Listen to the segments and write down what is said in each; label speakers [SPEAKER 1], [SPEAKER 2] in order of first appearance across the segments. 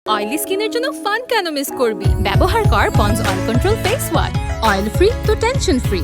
[SPEAKER 1] Oily স্কিনের জন্য fun কেন মিস করবি? ব্যবহার কর Pond's oil control face wash. Oil free তো টেনশন ফ্রি।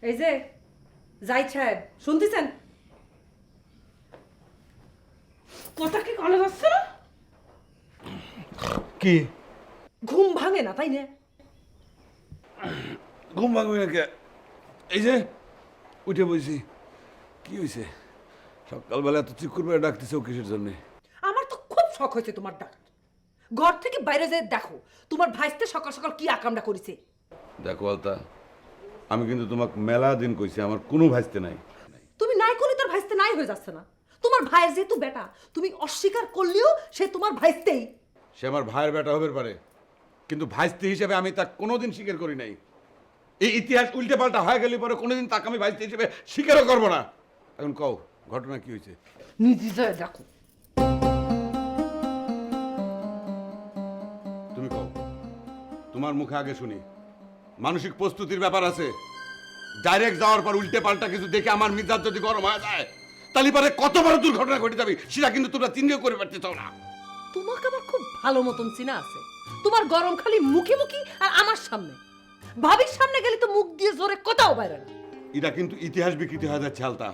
[SPEAKER 2] এই যে জাহিদ সাহেব শুনতেছেন? কথা কি কানে যাচ্ছে না?
[SPEAKER 3] কি
[SPEAKER 2] ঘুম ভাঙে না তাই না?
[SPEAKER 3] ঘুম ভাঙবে না কে? এই যে উঠে বসি। কি হয়েছে? সকালবেলা এত চিক করে ডাকতেছে ও কিসের জন্যে?
[SPEAKER 2] আমার তো খুব শখ হয়েছে তোমার ডাক। ঘর থেকে বাইরে যেয়ে দেখো তোমার ভাইস্তে সকাল সকাল কি আকামটা করেছে।
[SPEAKER 3] দেখো আলতা, আমি কিন্তু তোমাকে মেলা দিন কইছি আমার কোনো ভাইস্তে নাই।
[SPEAKER 2] তুমি নাই করলে তোর ভাইস্তে নাই হয়ে যাচ্ছে না? তোমার ভাইয়ের যেহেতু বেটা, তুমি অস্বীকার করলেও সে তোমার ভাইস্তেই।
[SPEAKER 3] সে আমার ভাইয়ের বেটা হবে পারে, কিন্তু ভাইস্তে হিসেবে আমি তা কোনোদিন স্বীকার করি নাই। এই ইতিহাস উল্টে পাল্টা হয়ে গেলে পরে কোনোদিন তাকে আমি ভাইস্তে হিসেবে স্বীকারও করবো না। এখন কও ঘটনা কি হয়েছে?
[SPEAKER 2] নিজে যায় দেখো।
[SPEAKER 3] তুমি কও, তোমার মুখে আগে শুনি। মানসিক প্রস্তুতির ব্যাপার আছে। ডাইরেক্ট যাওয়ার পর উল্টে পাল্টা কিছু দেখে আমার মিজাজ যদি গরম হয়ে যায়, তাহলে পরে কত বড় দুর্ঘটনা ঘটে যাবে সেটা কিন্তু তোমরা চিন্তাও করে পারতে চাও না।
[SPEAKER 2] তোমাকে আমার খুব ভালো মতন চিনা আছে। তোমার গরম খালি মুখে মুখি আর আমার সামনে। ভাবির সামনে গেলে তো মুখ দিয়ে জোরে কথাও বাইরে না।
[SPEAKER 3] এটা কিন্তু ইতিহাস বিকৃতি হয়ে যাচ্ছে আলতা।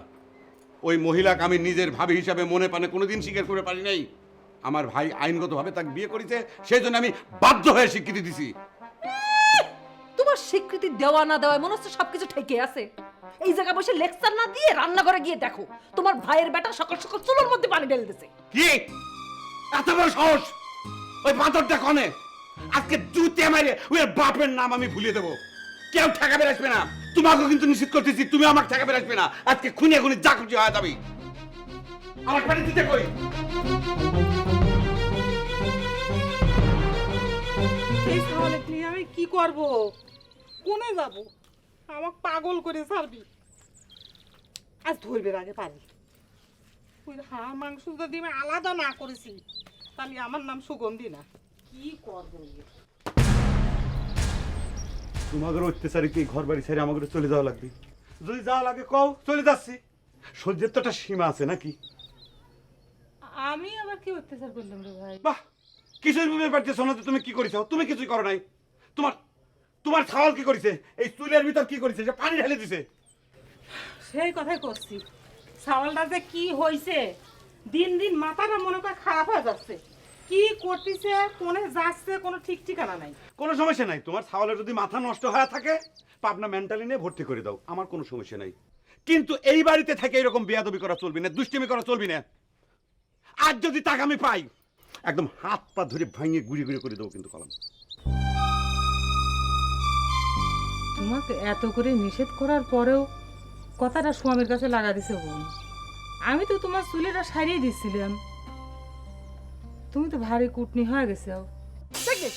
[SPEAKER 3] ওই মহিলাকে আমি নিজের ভাবি হিসাবে মনে প্রাণে কোনোদিন স্বীকার করে পারি নাই। আমার ভাই আইনগতভাবে তাকে বিয়ে করেছে, সেই জন্য আমি বাধ্য হয়ে স্বীকৃতি দিছি।
[SPEAKER 2] তোমার স্বীকৃতি দেওয়া না দেওয়া মনে হচ্ছে সবকিছু ঠেকে আছে। এই জায়গা বসে লেকচার না দিয়ে রান্নাঘরে গিয়ে দেখো তোমার ভাইয়ের বেটা সকাল সকাল চুলোর মধ্যে পানি ঢেলে দিছে।
[SPEAKER 3] কি এত বড় সাহস? ওই বাঁদরটা কনে? আজকে জুতে মারে ওই বাপের নাম আমি ভুলিয়ে দেবো। কেউ ঠেকাবে আসবে না। তোমাকেও কিন্তু নিশ্চিত করতেছি তুমি আমাকে ঠেকাবে আসবে না। আজকে খুনে খুনে যা খুশি হয়ে যাবি। আমার পানি দিতে কই?
[SPEAKER 4] এই সাহলে নিয়ে আমি কি করব? কোনে যাব? আমাকে পাগল করে ছাড়বি। আজ ধরবে আগে পারি। ওই হাঁস মাংস যদি আমি আলাদা না করেছি তাহলে আমার নাম সুগন্ধি না। কি করবো?
[SPEAKER 3] তোমাদের অত্যাচারী কি ঘর বাড়ি ছেড়ে আমাকে চলে যাওয়া লাগবে? যদি যাওয়া লাগে কও, চলে যাচ্ছি। সহ্যের তো একটা সীমা আছে নাকি?
[SPEAKER 4] আমি আবার কি অত্যাচার করলাম রে ভাই?
[SPEAKER 3] বাহ, কিছুই বুঝতে পারতেছো না তুমি কি করেছো? তুমি কিছুই করো নাই। তোমার তোমার ছাওয়াল কি করেছে? এই চুলের ভিতর কি করেছে? যে পানি ঢেলে দিছে।
[SPEAKER 4] সেই কথাই করছি। সাওয়ালটা যে কি হয়েছে, দিন দিন মাথাটা মনে করে খারাপ হয়ে যাচ্ছে। কি করতেছে, কোনে যাচ্ছে, কোনো ঠিক ঠিকানা নাই।
[SPEAKER 3] কোনো সমস্যা নাই। তোমার ছাওয়ালের যদি মাথা নষ্ট হয়ে থাকে পাবনা মেন্টালি নিয়ে ভর্তি করে দাও, আমার কোনো সমস্যা নাই। কিন্তু এই বাড়িতে থেকে এরকম বেয়াদবি করা চলবি না, দুষ্টিমি করা চলবি না। আজ যদি টাকা আমি পাই একদম হাত পা ধরে ভাঙিয়ে গুড়ি গুড়ি করে দেবো কিন্তু কলম।
[SPEAKER 4] তোমাকে এত করে নিষেধ করার পরেও কথাটা স্বামীর কাছে লাগা দিছে বোন। আমি তো তোমার চুলেটা সারিয়ে দিচ্ছিলাম। তুমি তো ভারী কুটনি হয়ে গেছে।
[SPEAKER 2] দেখলে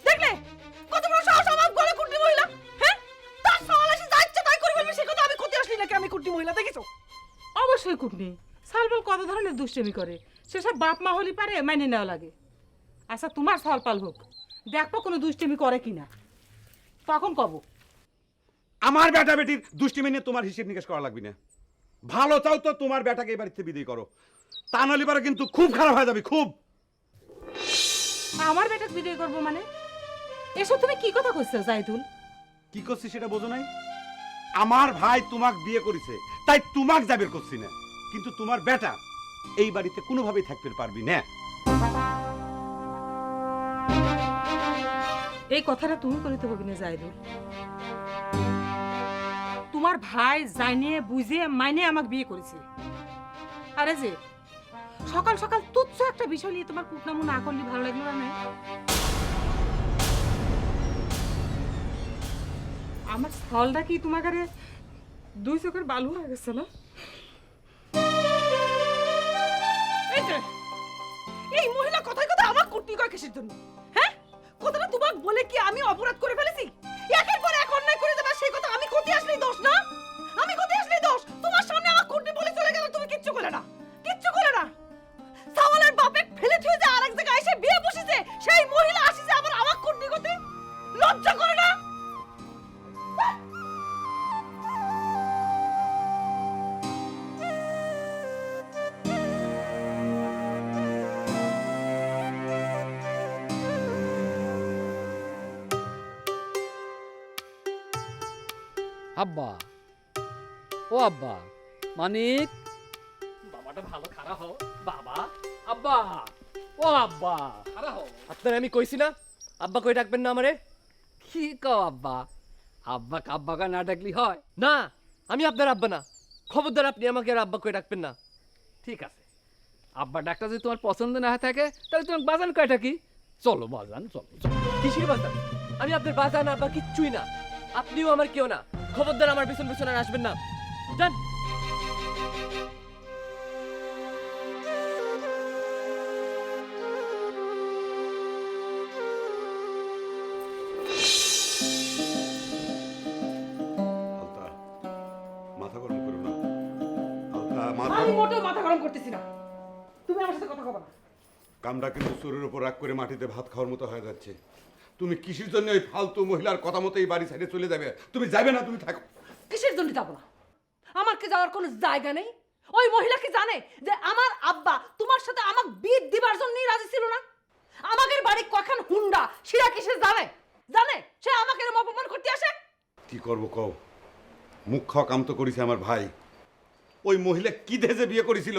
[SPEAKER 2] দেখলে কত বড় সাহস আমার গলে কুটনি মহিলা। হ্যাঁ, তার সাওয়াল এসে যা ইচ্ছা তাই করে ফেলবে। সে কথা আমি ক্ষতি আসলি নাকি? আমি কুটনি মহিলা দেখেছো?
[SPEAKER 4] অবশ্যই কুটনি। সালপাল কত ধরনের দুষ্টামি করে, সেসব বাপ মা হলি পারে মাইনে নেওয়া লাগে। আচ্ছা তোমার সালপাল হোক, দেখবো কোনো দুষ্টামি করে কিনা, তখন কব।
[SPEAKER 3] আমার বেটা বেটির দুষ্টিমি নিয়ে তোমার হিসেব নিকেশ করা লাগবে না। ভালো চাও তো তোমার বেটাকে এই বাড়িতে বিদায় করো, তা নাহলে পরে কিন্তু খুব খারাপ হয়ে যাবে, খুব।
[SPEAKER 2] আমার বেটাকে বিদায় করবো মানে? এসব তুমি কি কথা কইছো জাইদুল?
[SPEAKER 3] কি করছি সেটা বোঝো নাই? আমার ভাই তোমাক বিয়ে করেছে, তাই তোমাক যাবের করছি না, কিন্তু তোমার বেটা এই বাড়িতে কোনোভাবেই থাকতে পারবি না।
[SPEAKER 2] এই কথাটা তুমি কইতে হবে না জাইদুল। তোমার ভাই জানিয়ে বুঝে মাইনে আমাকে বিয়ে করেছে। আরে যে সকাল সকাল তুচ্ছ একটা বিষয় নিয়ে তোমার কুটনামু না করলে ভালো লাগলো না? আমার ফলটা কি তোমার কাছে দুই চোখের বালু হয়ে গেছে না? এই মহিলা কথায় কথা আমার কুটনি কয় কিসের জন্য? হ্যাঁ, কথাটা তোমাকে বলে কি আমি অপরাধ করে ফেলেছি? একের পর এক অন্যায় করে যাবে, সেই কথা আমি করতে আসলেই দোষ না? আমি করতে আসলেই দোষ? তোমার সামনে আমার কুটনি বলে চলে গেল, তুমি কিচ্ছু করলে না, কিচ্ছু করলে না। সাওয়ালের বাপে ফেলে থুয়ে যে আরেক জায়গায় এসে বিয়ে বসেছে, সেই মহিলা আসিছে আবার আমার কুটনি করতে। লজ্জা করে না?
[SPEAKER 5] আব্বা, ও আব্বা, মানিক, বাবাটা ভালো খারাপ হও বাবা। আব্বা, ও আব্বা, খারাপ হও।
[SPEAKER 6] আপনার আমি কইছি না আব্বা কই ডাকবেন না আমারে?
[SPEAKER 5] কি কও আব্বা? আব্বা কাব্বাকা না ডাকলি হয়?
[SPEAKER 6] না, আমি আপনার আব্বা না। খবরদার আপনি আমাকে আর আব্বা কই ডাকবেন না।
[SPEAKER 5] ঠিক আছে, আব্বা ডাকটা যদি তোমার পছন্দ না থাকে তাহলে তোমাকে বাজান কয়টা কি? চলো বাজান, চলো চলো।
[SPEAKER 6] কিসের বাজান? আমি আপনার বাজান আব্বা কিচ্ছুই না। আপনিও আমার কেউ না। খবরদার আমার পিছন পিছন আর আসবেন না। যান।
[SPEAKER 3] আলতা, মাথা গরম করো না। আলতা, মাথা
[SPEAKER 2] আমি মোটেও মাথা গরম করতেছি না। তুমি আমার সাথে কথা কবা না।
[SPEAKER 3] কামটা কিন্তু চোরের উপর রাগ করে মাটিতে ভাত খাওয়ার মতো হয়ে যাচ্ছে। তুমি কিসের জন্য ওই ফালতু মহিলার কথা মতো এই বাড়ি ছেড়ে চলে যাবে? তুমি যাবে না, তুমি থাকো।
[SPEAKER 2] কিসের জন্য যাবো না? আমার কি যাওয়ার কোনো জায়গা নেই? ওই মহিলা কি জানে যে আমার আব্বা তোমার সাথে আমাকে বিয়ে দিবার জন্যই রাজি ছিল না? আমাদের বাড়ি কখন হুন্ডা সেটা কিসে জানে? জানে সে আমাকে এরকম অপমান করতে আসে?
[SPEAKER 3] কি করবো কও? মুখ খাওয়া কাম তো করেছে আমার ভাই। ওই মহিলা কি দেশে বিয়ে করেছিল,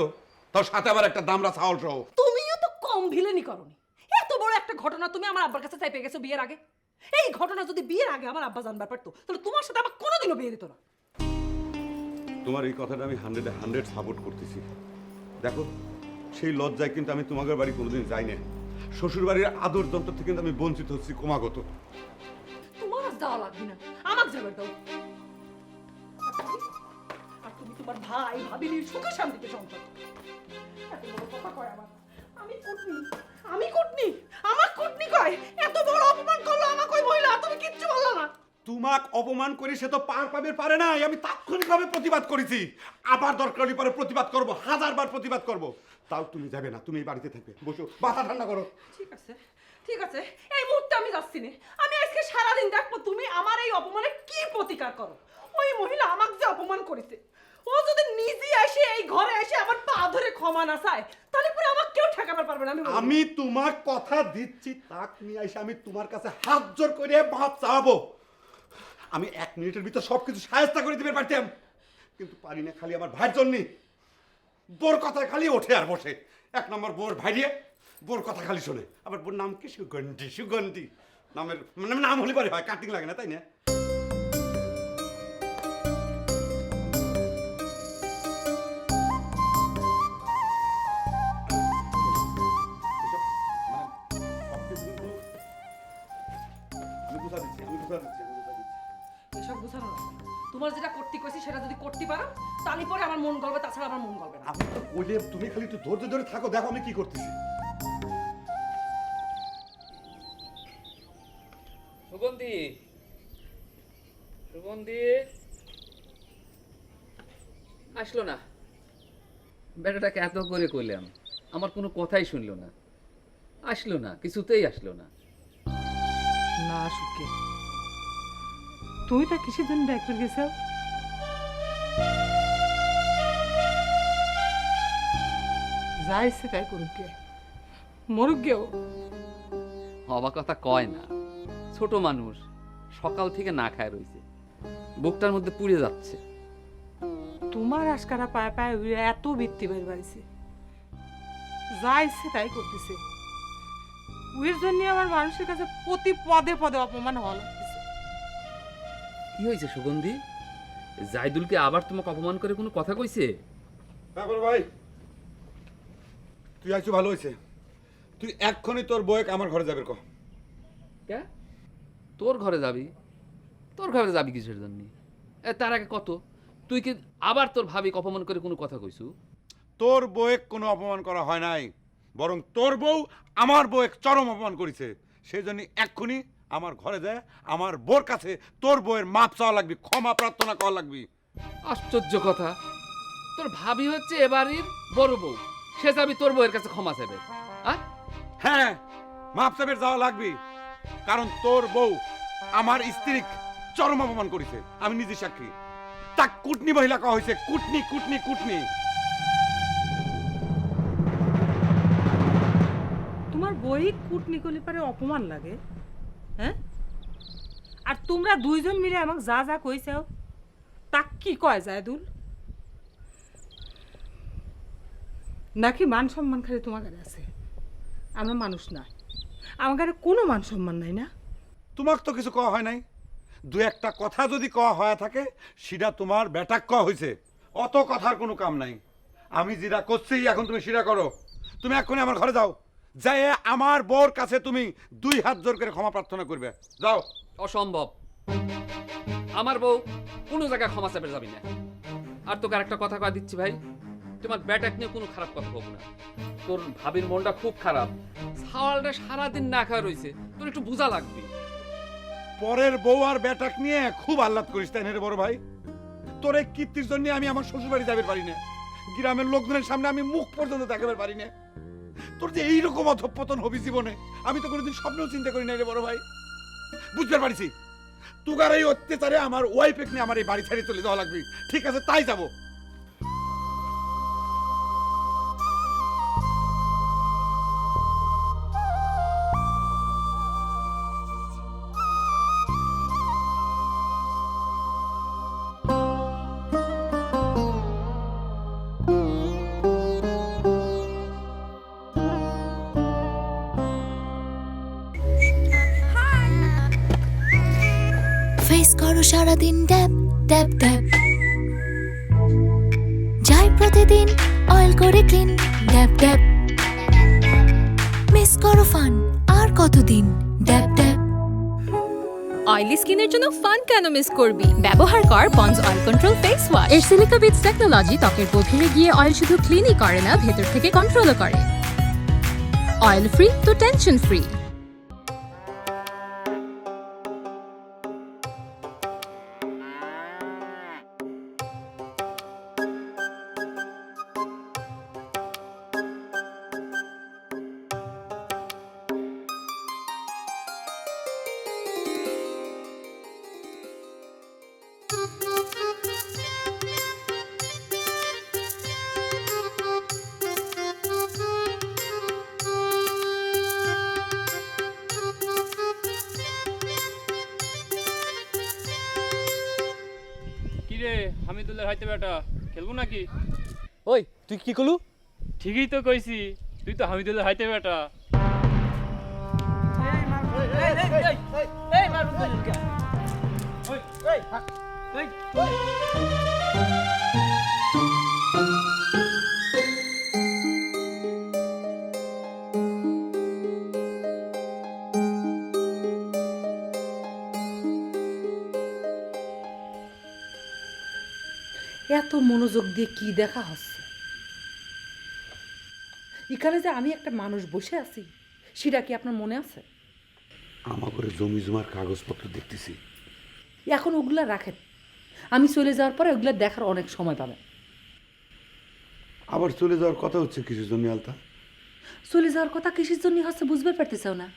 [SPEAKER 3] তার সাথে আবার একটা দামড়া ছাওয়াল সহ।
[SPEAKER 2] তুমিও তো কম ভিলেনি করনি। এত বড় একটা ঘটনা তুমি আমার আব্বার কাছে চাইপে গেছো বিয়ের আগে। এই ঘটনা যদি বিয়ের আগে আমার আব্বা জানবার পারতো তাহলে তোমার সাথে আমার কোনোদিনও বিয়ে দিত না।
[SPEAKER 3] তোমার এই কথাটা আমি 100% সাপোর্ট করতেছি। দেখো, সেই লজ্জায় কিন্তু আমি তোমাদের বাড়ি কোনোদিন যাই না। শ্বশুর বাড়ির আদর যন্ত্র থেকে কিন্তু আমি বঞ্চিত হচ্ছি ক্রমাগত।
[SPEAKER 2] তোমার আর যাওয়া লাগবে না, আমাকে যাবার দাও। আর তুমি তোমার ভাই ভাবির সুখে শান্তিতে সংসার করো। এত বড় কথা কয় আমার। আমি কুটনি, আমার কুটনি কয়। এত বড় অপমান করলো আমাকে ওই মহিলা, তুমি কিচ্ছু বললো না।
[SPEAKER 3] তোমাক অপমান করে সে তো পার পাবে পারে না। আমি তাৎক্ষণিকভাবে প্রতিবাদ করেছি, আবার দরকার হলে পরে প্রতিবাদ করব, 1000বার প্রতিবাদ করব। তাও তুমি যাবে না, তুমি এই বাড়িতে থাকবে। বসো, মাথা ঠান্ডা করো।
[SPEAKER 2] ঠিক আছে, ঠিক আছে, এই মুহূর্তে আমি যাচ্ছি না। আমি আজকে সারাদিন দেখবো তুমি আমার এই অপমানের কি প্রতিকার করো। ওই মহিলা আমাকে যে অপমান করেছে, ও যদি নিজে এসে এই ঘরে এসে আমার পা ধরে ক্ষমা না চায় তাহলে পরে আমাকে কেউ ঠেকাবার পারবে না।
[SPEAKER 3] আমি তোমার কথা দিচ্ছি, তাক নিয়ে এসে আমি তোমার কাছে হাত জোর করে মাপ চাওয়াবো। আমি 1 মিনিটের ভিতর সবকিছু সাহায্য করে দিতে পারতাম, কিন্তু পারি না। খালি আমার ভাইয়ের জন্য বোর কথা খালি ওঠে আর বসে। 1 নম্বর বোর ভাইয়ে বোর কথা খালি শোনে। আবার বোর নাম কি? সুগন্ধি। সুগন্ধি নামের মানে নাম হলে পরে হয়, কাটিং লাগে না, তাই না?
[SPEAKER 2] এসব বুঝানো লাগবে না। তোমার যেটা করতে কইছি সেটা যদি করতে পারো তাহলে পরে আমার মন গলবে, তাছাড়া আমার মন গলবে না।
[SPEAKER 3] আমি তো কইলে তুমি খালি একটু ধৈর্য ধরে থাকো, দেখো আমি কি করতেছি।
[SPEAKER 5] সুগন্ধি, সুগন্ধি আসলো না। বেটাটাকে এত করে কইলাম, আমার কোনো কথাই শুনলো না। আসলো না, কিছুতেই আসলো না।
[SPEAKER 4] না সুখে, তুই তা কিসের জন্য ডাক্তার গেছ? যা ইচ্ছে তাই করুক গে, মরুক গেও।
[SPEAKER 5] হবা কথা কয় না, ছোট মানুষ সকাল থেকে না খায় রইছে, বুকটার মধ্যে পুড়ে যাচ্ছে।
[SPEAKER 4] তোমার আশকারা পায়ে পায়ে উড়ে এত বৃত্তি বের বাড়িছে, যা ইচ্ছে তাই করতেছে। উয়ের জন্য আমার মানুষের কাছে প্রতি পদে পদে অপমান হওয়া লাগতেছে।
[SPEAKER 5] কি হয়েছে সুগন্ধি? জাইদুলকে আবার তোমাকে অপমান করে কোনো কথা কইছে?
[SPEAKER 3] তারপর ভাই তুই আইছো ভালো হয়েছে, তুই এক্ষুনি তোর বউকে আমার ঘরে যাবে কো।
[SPEAKER 5] কে? তোর ঘরে যাবি? তোর ঘরে যাবি কিসের জন্য? তার আগে কত, তুই কি আবার তোর ভাবি অপমান করে কোনো কথা কইছু?
[SPEAKER 3] তোর বউকে কোনো অপমান করা হয় নাই, বরং তোর বউ আমার বউকে চরম অপমান করেছে। সেই জন্য এক্ষুনি আমার ঘরে যায় আমার বউর কাছে তোর বউয়ের মাপ চাওয়া লাগবে, ক্ষমা প্রার্থনা করা লাগবে।
[SPEAKER 5] আশ্চর্য কথা, তোর ভাবি হচ্ছে এবারের বড় বউ, সে যাবি তোর বউয়ের কাছে ক্ষমা চাইবে?
[SPEAKER 3] হ্যাঁ, মাপ চাবের যাওয়া লাগবে, কারণ তোর বউ আমার স্ত্রী চরম অপমান করেছে, আমি নিজে সাক্ষী। তা কুটনি মহিলা কওয়া হয়েছে, কুটনি কুটনি কুটনি।
[SPEAKER 4] তোমার বই কুটনি করলে পারে অপমান লাগে, হ্যাঁ? আর তোমরা দুইজন মিলে আমাকে যা যা কইছাও তা কি কয় জায়দুল? নাকি মান সম্মান খালি তোমার কাছে আছে? আমরা মানুষ না, আমার কাছে কোনো মান সম্মান নাই না?
[SPEAKER 3] তোমাক তো কিছু কওয়া হয় নাই, দু একটা কথা যদি কওয়া হয়ে থাকে সেটা তোমার বেটাক কওয়া হয়েছে, অত কথার কোনো কাম নাই। আমি যেটা করছি এখন তুমি সেটা করো। তুমি এক্ষুনি আমার ঘরে যাও, যাই আমার বউর কাছে তুমি 2 হাত জোর করে ক্ষমা প্রার্থনা করবে, যাও।
[SPEAKER 5] অসম্ভব, আমার বউ কোনো জায়গায় ক্ষমা চাপে যাবি না। আর তোকে আরেকটা কথা কয়ে দিচ্ছি ভাই, তোমার ব্যাটাক নিয়ে কোনো খারাপ কথা বলবো না। তোর ভাবির মনটা খুব খারাপ, সাওয়ালটা সারাদিন না খাওয়া রয়েছে, তোর একটু বোঝা লাগবে।
[SPEAKER 3] পরের বউ আর বেটাক নিয়ে খুব আহ্লাদ করিস তাই না রে বড় ভাই? তোর এই কীর্তির জন্য আমি আমার শ্বশুর বাড়ি যাবে পারি না, গ্রামের লোকজনের সামনে আমি মুখ পর্যন্ত দেখাতে পারি না। তোর যে এইরকম অধঃপতন হবি জীবনে আমি তো কোনোদিন স্বপ্নেও চিন্তা করি না রে বড় ভাই। বুঝতে পারছি তুগার এই অত্যাচারে আমার ওয়াইফ নিয়ে আমার এই বাড়ি ছাড়িয়ে চলে যাওয়া লাগবে। ঠিক আছে, তাই যাবো।
[SPEAKER 7] ফেস করো সারাদিন ড্যাব ড্যাব ড্যাব, যাই প্রতিদিন অয়েল করে ক্লিন ড্যাব ড্যাব, মিস করো ফান আর কতদিন ড্যাব ড্যাব।
[SPEAKER 1] অয়েলি স্কিনের জন্য ফান কেন মিস করবি? ব্যবহার কর Pond's oil control face wash. এর সিলিকা বিটস টেকনোলজি ত্বকের গভীরে গিয়ে অয়েল শুধু ক্লিনই করে না, ভেতর থেকে কন্ট্রোলও করে। অয়েল ফ্রি তো টেনশন ফ্রি।
[SPEAKER 8] কিরে হামিদুল্লাহ হাইতে বেটা খেলবো নাকি?
[SPEAKER 6] ওই তুই কি করলু?
[SPEAKER 8] ঠিকই তো কইছি, তুই তো হামিদুল্লাহ হাইতে বেটা।
[SPEAKER 2] এত মনোযোগ দিয়ে কি দেখা হচ্ছে? এখানে যে আমি একটা মানুষ বসে আছি সেটা কি আপনার মনে আছে?
[SPEAKER 3] আমার ঘরে জমি জমার কাগজপত্র দেখতেছি।
[SPEAKER 2] এখন ওগুলা রাখেন, আমি চলে যাওয়ার পরে ওগুলা দেখার অনেক সময় পাবেন।
[SPEAKER 3] আবার চলে যাওয়ার কথা হচ্ছে কিছুর জন্য আলতা?
[SPEAKER 2] চলে যাওয়ার কথা কিসের জন্য হচ্ছে বুঝতে পারতেছাও না?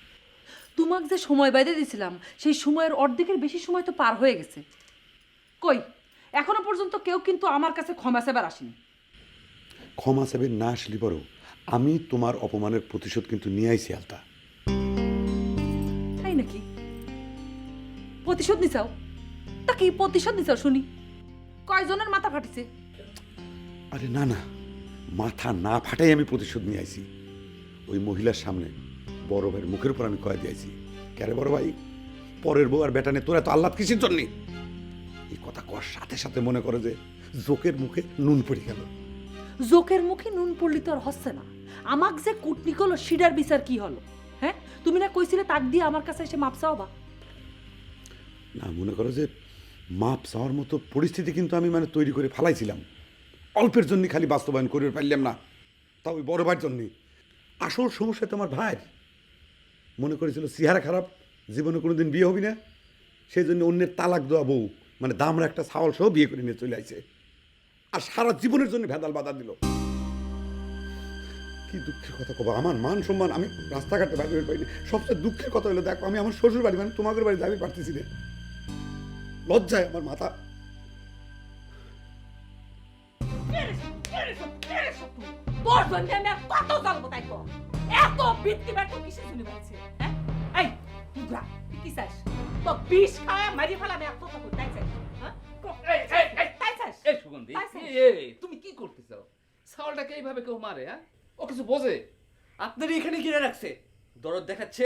[SPEAKER 2] তোমাকে যে সময় বাইরে দিয়েছিলাম সেই সময়ের অর্ধেকের বেশি সময় তো পার হয়ে গেছে। কই এখনো পর্যন্ত কেউ কিন্তু আমার কাছে ক্ষমা চাইবার আসেনি।
[SPEAKER 3] ক্ষমা চাবে না আসলে বড় আমি তোমার অপমানের প্রতিশোধ কিন্তু নিয়ে আইছি আলতা।
[SPEAKER 2] তাই নাকি? প্রতিশোধ নিছাও? তা কি প্রতিশোধ নিছাও শুনি? কয়জনের মাথা ফাটিছে?
[SPEAKER 3] আরে না না, মাথা না ফাটাই আমি প্রতিশোধ নিয়ে আইছি। ওই মহিলার সামনে বড় ভাইয়ের মুখের উপর আমি কয়ে দিয়েছি, ক্যারে বড় ভাই, পরের বউ আর বেটা নে তোরা তো আল্লাহ কিসের জন্যে? এই কথা কওয়ার সাথে সাথে মনে করে যে জোকের মুখে নুন পড়ে গেল।
[SPEAKER 2] জোকের মুখে নুন পড়লি তো আর হচ্ছে না। আমাক যে কুটনি করলো সিডার বিচার কি হলো? হ্যাঁ, তুমি না কইছিলে তাক দিয়ে আমার কাছে এসে মাপ চাওবা?
[SPEAKER 3] না, মনে করো যে মাপ চাওয়ার মতো পরিস্থিতি কিন্তু আমি মানে তৈরি করে ফেলাইছিলাম। অল্পের জন্য খালি বাস্তবায়ন করে পারলাম না, তা ওই বড় ভাইয়ের জন্যে। আসল সমস্যা তো আমার ভাইয়ের। মনে করেছিল চেহারা খারাপ, জীবনে কোনোদিন বিয়ে হবি না, সেই জন্য অন্যের তালাক দেওয়া বউ মানে দামরা একটা ছাওয়াল সহ বিয়ে করে নিয়ে চলে আসছে, আর সারা জীবনের জন্য ভেদাল বাধা দিল। কি দুঃখের কথা কবা, আমার মান সম্মান আমি রাস্তাঘাটে ভাবি পাইনি। সবচেয়ে দুঃখের কথা হলো, দেখো আমি আমার শ্বশুর বাড়ি মানে তোমাদের বাড়ি যাবি পারতেছি না, লজ্জায় আমার মাথা।
[SPEAKER 2] তোর জন্য আমি আর কত জ্বলবো তাই কর। এত বৃত্তি ব্যর্থ কিসের জন্য বাড়ছে? হ্যাঁ, এই মুগরা, তুই কি চাস? তো বিষ খাওয়া মারি ফেলা আমি এক কথা কই, তাই চাস? হ্যাঁ, তাই চাস?
[SPEAKER 5] এই সুগন্ধি,
[SPEAKER 2] তাই চাস?
[SPEAKER 5] তুমি কি করতেছ? ছাগলটাকে এইভাবে কেউ মারে? হ্যাঁ, ও কিছু বোঝে?
[SPEAKER 6] আপনার এখানে কিনে রাখছে, দরদ দেখাচ্ছে।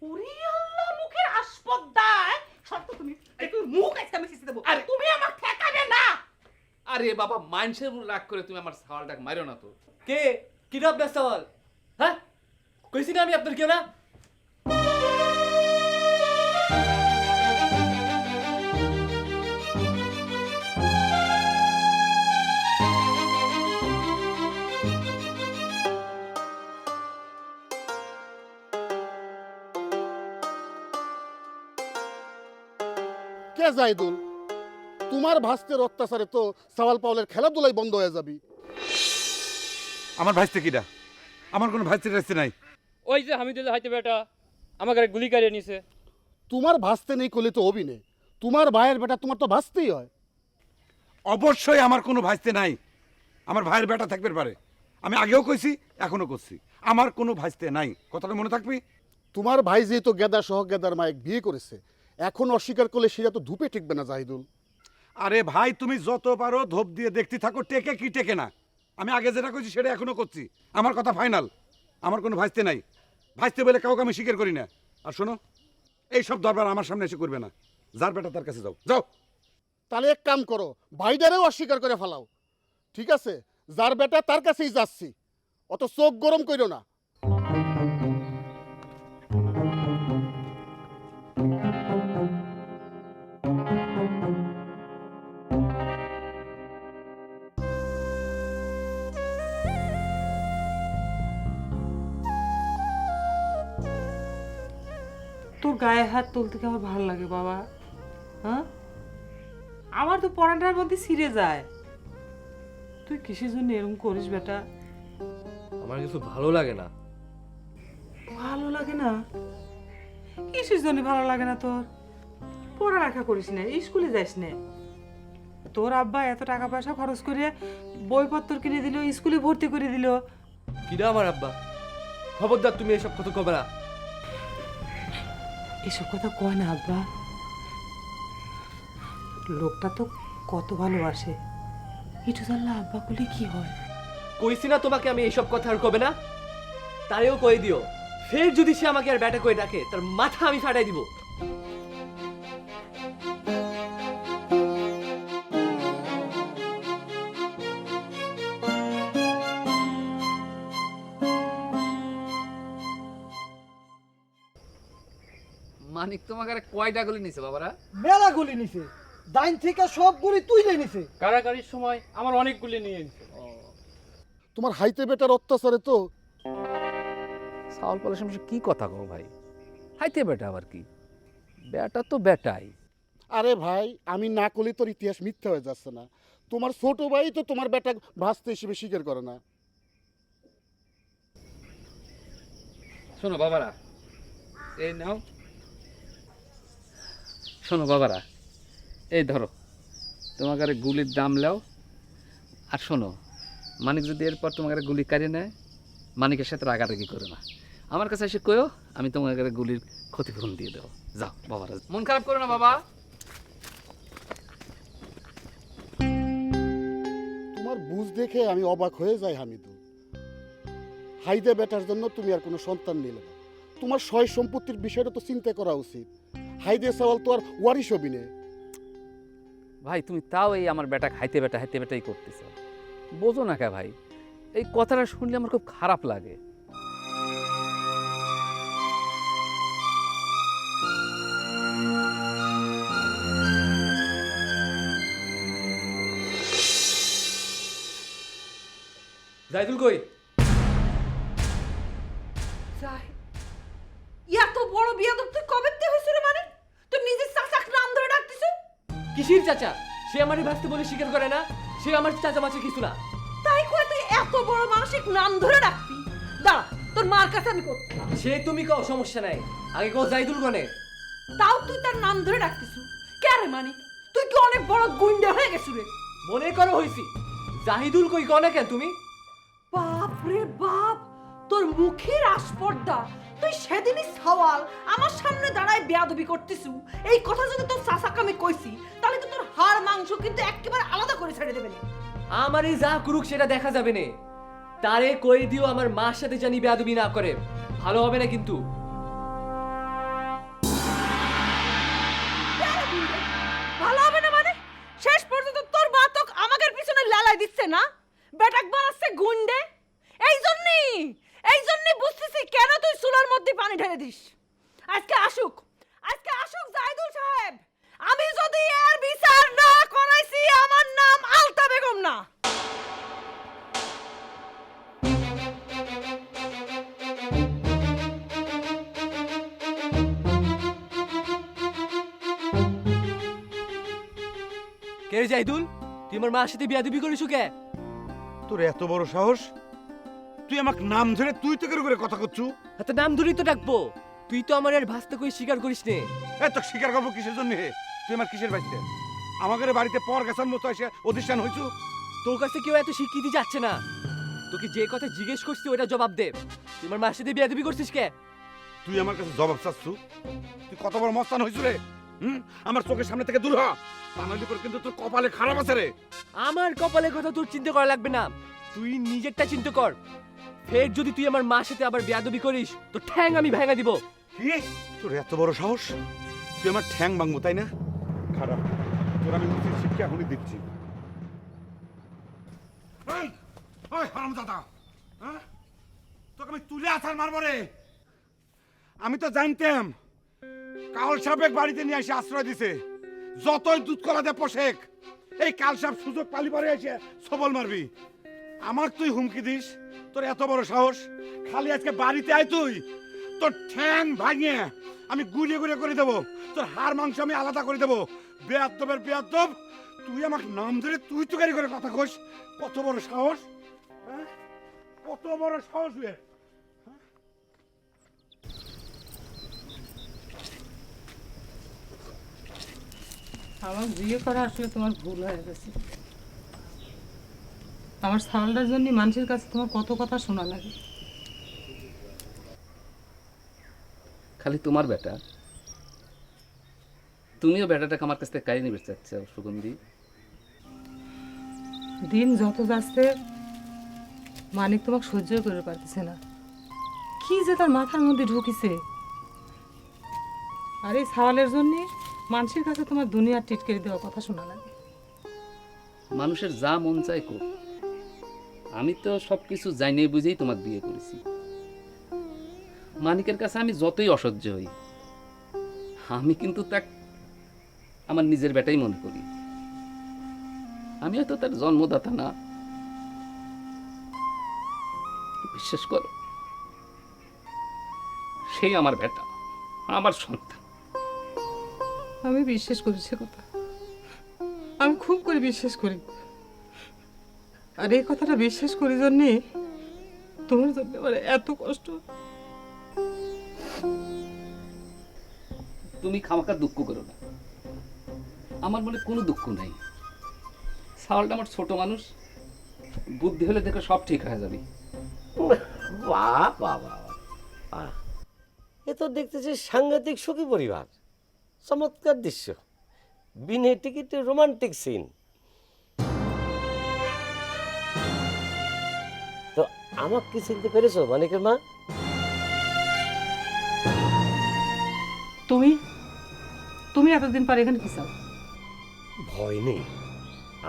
[SPEAKER 2] ওরে আল্লাহ, মুখের আসপদ্দায় শর্ত তুমি একটু মুখ আজকে আমি শিখে দেবো। আর তুমি আমাকে ঠেকাবে না।
[SPEAKER 5] আরে বাবা, মানুষের উপর রাগ করে তুমি আমার ছাগলটাকে মারো না তো।
[SPEAKER 6] কে কিনা আপনার সওয়াল? হ্যাঁ, কইছি না আমি আপনার কেউ না।
[SPEAKER 9] কে জাইদুল, তোমার ভাস্তের অত্যাচারে তো সওয়াল পাওয়ালের খেলাধুলাই বন্ধ হয়ে যাবি।
[SPEAKER 3] আমার ভাইস্তে কিটা? আমার কোনো ভাইস্তে টাইস্তে নাই।
[SPEAKER 8] ওই যে হামিদুল্লাহ হাইতে বেটা আমাকে গুলি কারিয়ে নিছে।
[SPEAKER 9] তোমার ভাস্তে নেই করলে তো অভিনয়, তোমার ভাইয়ের বেটা তোমার তো ভাস্তেই হয়।
[SPEAKER 3] অবশ্যই আমার কোনো ভাইস্তে নাই, আমার ভাইয়ের বেটা থাকবে পারে। আমি আগেও কইছি, এখনো করছি, আমার কোনো ভাইস্তে নাই। কথাটা মনে থাকবি।
[SPEAKER 9] তোমার ভাই যেহেতু গেদা সহ গেদার মায়ের বিয়ে করেছে, এখন অস্বীকার করলে সেটা তো ধূপে টিকবে না জাহিদুল।
[SPEAKER 3] আরে ভাই, তুমি যত পারো ধোপ দিয়ে দেখতে থাকো, টেকে কি টেকে না। আমি আগে যেটা করছি সেটা এখনো করছি, আমার কথা ফাইনাল। আমার কোনো ভাইস্তে নাই, ভাইস্তে বলে কাউকে আমি স্বীকার করি না। আর শোনো, এইসব দরবার আমার সামনে এসে করবে না। যার বেটা তার কাছে যাও, যাও।
[SPEAKER 9] তাহলে এক কাম করো, ভাইডারেও অস্বীকার করে ফেলাও। ঠিক আছে, যার বেটা তার কাছেই যাচ্ছি, অত চোখ গরম কইরো না।
[SPEAKER 4] তোর গায়ে হাত তুলতে কি আমার ভালো লাগে বাবা? হ্যাঁ, আমার তো পরাটার মধ্যে ছিঁড়ে যায়। তুই কিসের জন্য এরকম করিস বেটা?
[SPEAKER 6] আমার কিছু ভালো লাগে না।
[SPEAKER 4] ভালো লাগে না? কিসের জন্য ভালো লাগে না তোর? পড়ালেখা করিস না, স্কুলে যাস না। তোর আব্বা এত টাকা পয়সা খরচ করে বইপত্র কিনে দিল, স্কুলে ভর্তি করে দিল।
[SPEAKER 6] কিনা আমার আব্বা? খবরদার তুমি এসব কথা কবে না।
[SPEAKER 4] এসব কথা কয় না আব্বা। লোকটা তো কত ভালোবাসে, একটু জানলে আব্বা বলে কি হয়?
[SPEAKER 6] কইছি না তোমাকে আমি এইসব কথা আর কবে না। তারেও কই দিও, ফের যদি সে আমাকে আর ব্যাটা কই ডাকে, তার মাথা আমি ফাটাই দিব।
[SPEAKER 5] মানিক তোমাকে আর কয়টা গুলি নিছে বাবারা?
[SPEAKER 10] মেলা গুলি নিছে, ডাইন থেকে সব গুলি তুইলে নিছে।
[SPEAKER 8] কারাকারির সময় আমার অনেক গুলি নিয়ে নিছে।
[SPEAKER 9] তোমার হাইতে বেটার অত্যাচারে তো।
[SPEAKER 5] সাউল পলের সমস্যা কি কথা কও ভাই? হাইতে বেটা আবার কি? বেটা তো বেটাই।
[SPEAKER 9] আরে ভাই, আমি না করলে তোর ইতিহাস মিথ্যা হয়ে যাচ্ছে না। তোমার ছোট ভাই তো তোমার বেটা ভাস্তে হিসেবে স্বীকার করে না।
[SPEAKER 5] শোনো বাবারা, এই নাও। শোনো বাবারা, এই ধরো, তোমাকে আর গুলির দাম লাও। আর শোনো, মানিক যদি এরপর তোমাকে আর গুলি কারিয়ে নেয়, মানিকের সাথে রাগারাগি করে না, আমার কাছে এসে কয়ও, আমি তোমাকে গুলির ক্ষতিপূরণ দিয়ে দেবো। যাও বাবারা, মন খারাপ করো না বাবা।
[SPEAKER 9] তোমার বুঝ দেখে আমি অবাক হয়ে যাই হামিদুল। হাইদে বেটার জন্য তুমি আর কোনো সন্তান নিলে না। তোমার সয় সম্পত্তির বিষয়টা তো চিন্তা করা উচিত। হাইদে সওয়াল তো আর ওয়ারিশ হবি না।
[SPEAKER 5] ভাই তুমি তাও এই আমার বেটা হাইতে বেটাই করতেছ, বোঝো না কে ভাই? এই কথাটা শুনলে আমার খুব খারাপ লাগে।
[SPEAKER 6] জাহিদুল কই?
[SPEAKER 2] যাই এত বড় বিয়াদব তুই কবে তে হইছ রে? মানে তুই নিজের চাচাক নাম ধরে ডাকতিস?
[SPEAKER 6] কিসির চাচা? সে আমারই ভাসতে বলে স্বীকার করে না। সে আমার চাচা মাছে কিছু না।
[SPEAKER 2] তাই কই তুই এত বড় মানসিক নাম ধরে ডাকবি? দাঁড়া, তোর মার কাছে আমি করতে।
[SPEAKER 6] সে তুমি কও, সমস্যা নাই। আগে কও জাহিদুল গনে।
[SPEAKER 2] তাও তুই তার নাম ধরে ডাকতিস কে রে? মানে তুই কি অনেক বড় গুন্ডা হয়ে গেছিস রে?
[SPEAKER 6] মনে করো হইছি। জাহিদুল কই কনে কেন তুমি?
[SPEAKER 2] বাপ রে বাপ, তোর মুখের আস্পর্ধা! তুই সেদিনই সওয়াল আমার সামনে দাঁড়ায় বেয়াদবি করতিস। এই কথা যদি তোর চাচাকে আমি কইছি, তাহলে তো তোর হাড় মাংস কিন্তু একেবারে আলাদা করে ছেড়ে দেবে না।
[SPEAKER 6] আমারই যা করুক সেটা দেখা যাবে না। তারে কই দিও আমার মার সাথে জানি বেয়াদবি না করে, ভালো হবে না কিন্তু।
[SPEAKER 2] ভালো হবে না মানে? শেষ পর্যন্ত তোর মা তো আমাদের পিছনে লালাই দিচ্ছে না, বেটাক বানাচ্ছে গুন্ডে। এই জন্যই বুঝতেছি কেন তুই চুলার মধ্যে পানি ঢেলে দিস। আজকে আসুক জাহিদুল সাহেব। আমি যদি এর বিচার না করাইছি, আমার নাম আলতা বেগম না।
[SPEAKER 6] কে রে জাহিদুল? তুই আমার মার সাথে বেয়াদবি করিস কে?
[SPEAKER 3] তোর এত বড় সাহস, তুই আমাকে নাম ধরে তুই তো করে কথা করছু?
[SPEAKER 6] হাতে নাম ধরেই তো ডাকবো। তুই তো আমার আর ভাসতে কই স্বীকার করিস নে।
[SPEAKER 3] তো স্বীকার করবো কিসের জন্য? তুই আমার কিসের বাড়িতে? আমাদের বাড়িতে পর গেছার মতো এসে অধিষ্ঠান হয়েছু?
[SPEAKER 6] তোর কাছে কেউ এত স্বীকৃতি যাচ্ছে না। তোকে যে কথা জিজ্ঞেস করছি ওটা জবাব দে। তুই আমার মার সাথে বেয়াদবি করছিস কে?
[SPEAKER 3] তুই আমার কাছে জবাব চাচ্ছু? তুই কত বড় মস্তান হয়েছু রে? আমার চোখের সামনে থেকে দূর হ, তা নইলে করে কিন্তু তোর কপালে খারাপ আছে রে।
[SPEAKER 6] আমার কপালের কথা তোর চিন্তা করা লাগবে না, তুই নিজেরটা চিন্তা কর। ফের যদি তুই আমার মার সাথে আবার বেয়াদবি করিস তো ঠ্যাং আমি ভেঙে দিব।
[SPEAKER 3] কি? তোর এত বড় সাহস? তুই আমার ঠ্যাং ভাঙবো তাই না? খারাপ, তোর আমি উচিত শিক্ষা এখনই দিচ্ছি। হারামজাদা, তোকে আমি তুলে আছার মারবো রে। আমি তো জানতাম কাল সাহেব বাড়িতে নিয়ে এসে আশ্রয় দিছে। যতই দুধ কলা দে পোশেক, এই কাল সাহেব সুযোগ পালি পরে এসে সবল মারবি। আমার তুই হুমকি দিস? তোর এত বড় সাহস? খালি আজকে বাড়িতে আয় তুই, তোর ঠ্যাং ভাঙিয়ে আমি গুড়িয়ে গুড়িয়ে করে দেবো, তোর হাড় মাংস আমি আলাদা করে দেবো। বেয়াদবের বেয়াদব, তুই আমাকে নাম ধরে তুই তো গাড়ি করে কথা কস? কত বড় সাহস? কত বড় সাহস?
[SPEAKER 4] আমার বিয়ে করা আসলে তোমার ভুল হয়ে গেছে। আমার সালটার জন্য মানুষের কাছে তোমার কত কথা শোনা লাগে।
[SPEAKER 5] খালি তোমার বেটা? তুমিও বেটাটাকে আমার কাছ থেকে কাড়ি নিবে চাচ্ছ সুগন্ধি?
[SPEAKER 4] দিন যত যাচ্ছে মানিক তোমাকে সহ্য করে পারতেছে না। কি যে তার মাথার মধ্যে ঢুকিছে। আর এই সওয়ালের জন্য মানুষের কাছে তোমার দুনিয়ার টিটকেরি দেওয়া কথা শোনা লাগে।
[SPEAKER 5] মানুষের যা মন চায় কর, আমি তো সবকিছু জানিয়ে বুঝেই তোমাকে বিয়ে করেছি। মানিকের কাছে আমি যতই অসহ্য হই, আমি কিন্তু তাকে আমার নিজের বেটাই মনে করি। আমি হয়তো তার জন্মদাতা না, বিশ্বাস করো সেই আমার বেটা, আমার সন্তান।
[SPEAKER 4] আমি বিশ্বাস করি সে কথা, আমি খুব করে বিশ্বাস করি। আর এই কথাটা বিশ্বাস করি জন্যে তোমার জন্য আমার এত কষ্ট।
[SPEAKER 5] তুমি খামাখা দুঃখ করো না, আমার মনে কোনো দুঃখ নাই। সাওয়ালটা আমার ছোট মানুষ, বুদ্ধি হলে দেখো সব ঠিক হয়ে যাবে।
[SPEAKER 11] বাহ বাহ বাহ বাহ, এ তো দেখতেছি সাংঘাতিক সুখী পরিবার, চমৎকার দৃশ্য, বিনে টিকিটে রোমান্টিক সিন। তো আমাকে কি চিনতে পেরেছো মানিকের মা?
[SPEAKER 2] তুমি তুমি এতদিন পর এখানে কি চাও?
[SPEAKER 11] ভয় নেই,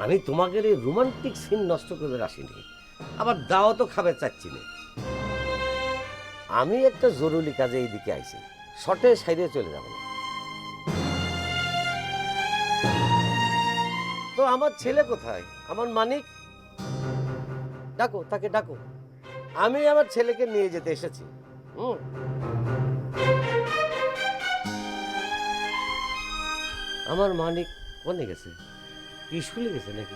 [SPEAKER 11] আমি তোমাকে এই রোমান্টিক সিন নষ্ট করে আসিনি, আবার দাও তো খাবে চাচ্ছি না। আমি একটা জরুরি কাজে এইদিকে আইছি, শর্টে সাইডে চলে যাব না। তো আমার ছেলে কোথায়, আমার মানিক? ডাকো, তাকে ডাকো, আমি আমার ছেলেকে নিয়ে যেতে এসেছি। আমার মানিক কোনে গেছে? কি স্কুলে গেছে নাকি?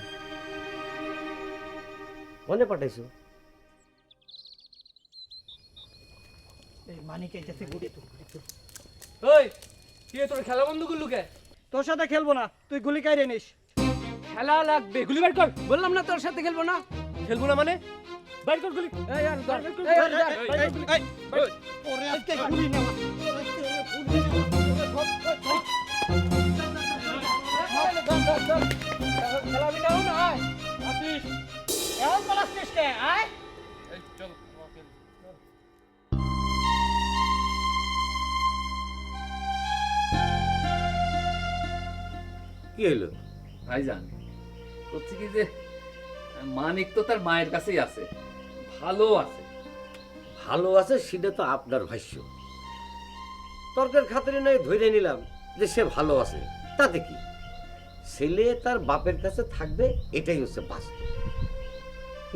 [SPEAKER 11] কোনে পাঠাইছো?
[SPEAKER 10] এই মানিক এইটাতে গুড়ি তো।
[SPEAKER 6] ওই কি তোর খেলা বন্ধ করলু কে?
[SPEAKER 10] তোর সাথে খেলবো না, তুই গুলি কাইরে নিস।
[SPEAKER 6] খেলা লাগবে, গুলি বের কর।
[SPEAKER 10] বললাম না তোর সাথে খেলবো না।
[SPEAKER 6] খেলবো না মানে? বের কর গুলি।
[SPEAKER 10] এই আর ধর, ওরে আজকে গুলি নেওয়া। খেলা বিটাও না, আয় আসিস। এমন পালাচ্ছিস কে, আয়।
[SPEAKER 5] এই চল।
[SPEAKER 11] কি হইলো?
[SPEAKER 5] ভাইজান বলছি কি যে মানিক তো তার মায়ের কাছেই আছে, ভালো আছে।
[SPEAKER 11] ভালো আছে সেটা তো আপনার ভাষ্য, তর্কের খাতিরে নয় ধরে নিলাম যে সে ভালো আছে, তাতে কি? ছেলে তার বাপের কাছে থাকবে, এটাই হচ্ছে বাস্তব।